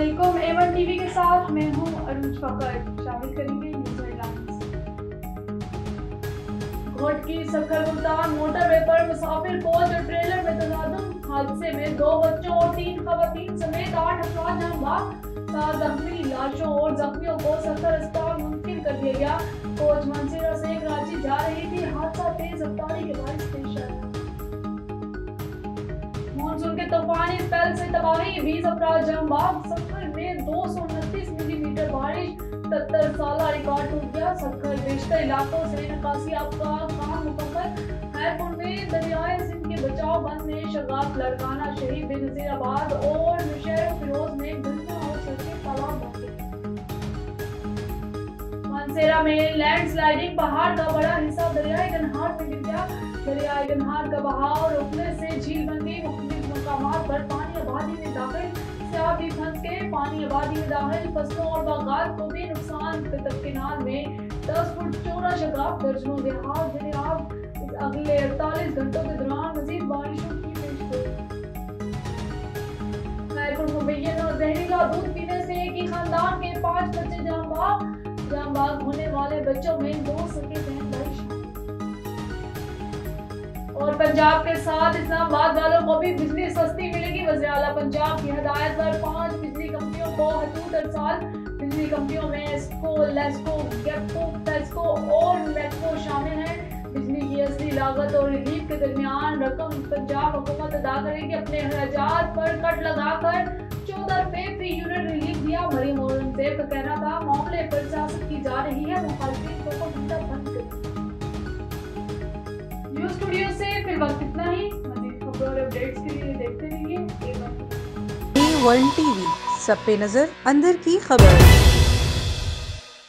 अस्सलामुअलैकुम। A1 TV के साथ मैं हूं अरूज फकर। शामिल करेंगे न्यूज़ हेडलाइंस। घोट की सक्खर मुल्तान मोटरवे पर मुसाफिर कोच और ट्रेलर में तसादुम। हादसे में 2 बच्चों और 3 खवातीन समेत 8 अफराद जहाँ 7 जख्मी। लाशों और जख्मियों को सक्खर अस्पताल मुंतकिल कर दिया गया। कोच मंसेरा से कराची जा रही थी। हादसा तेज रफ्तारी के बायस पेश आया। मानसून के तूफानी स्पेल से तबाही, 20 अफराद जमबाग। सक्खर में 229 मिलीमीटर बारिश, 73 साल रिकॉर्ड टूट गया। सक्खर बेशतर इलाकों से निकासी आपका काम मुकम्मल। खैरपुर में दरियाए सिंध के बचाव बंद में शगाफ लड़काना शहीद। बेनजीराबाद और नौशहरा फिरोज में गंगा और सड़कें तालाब बन गई। मानसेरा में लैंडस्लाइडिंग, पहाड़ का बड़ा हिस्सा दरियाए गनहार में गिर गया। दरियाए गनहार का बहाव रुकने से झील बन गई। मुख्तलिफ मकामात पर पानी आबादी में दाखिल, सियाह भी फंस गए। पानी आबादी में दाखिल फसलों और बागात को भी नुकसान। केनाल में 10 फुट चौड़ा शगाफ, दर्जनों देहात दरियाब। अगले 48 घंटों के दौरान मजीद बारिशों की पेशगोई। खैरपुर मुबैयन और जहरीला दूध पीने से एक ही खानदान के 5 बच्चे जांबाग होने वाले बच्चों में 2 सगे बहन भाई शामिल। और पंजाब के साथ इस्लामाबाद वालों को भी बिजली सस्ती मिलेगी। वज़ीर आला पंजाब की हिदायत पर 5 बिजली कंपनियों को हदूद अरसाल। बिजली कंपनियों में एस्को, लेस्को, गेपको, टेस्को और मेट्रो शामिल हैं। बिजली की असली लागत और रिलीफ के दरमियान रकम पंजाब हुकूमत अदा करेगी। अपने अखराजात पर कट लगाकर 14 रुपए फी यूनिट रिलीफ दिया। मरीम औरंगजेब का कहना था मामले पर सियासत की जा रही है, मुखालिफिन को घंटा बंद कर। न्यूज़ स्टूडियो से फिर वक्त इतना ही। मज़ीद खबरों और अपडेट्स के लिए देखते रहिए A1 टीवी। A1 टीवी, सब पे नजर, अंदर की खबर।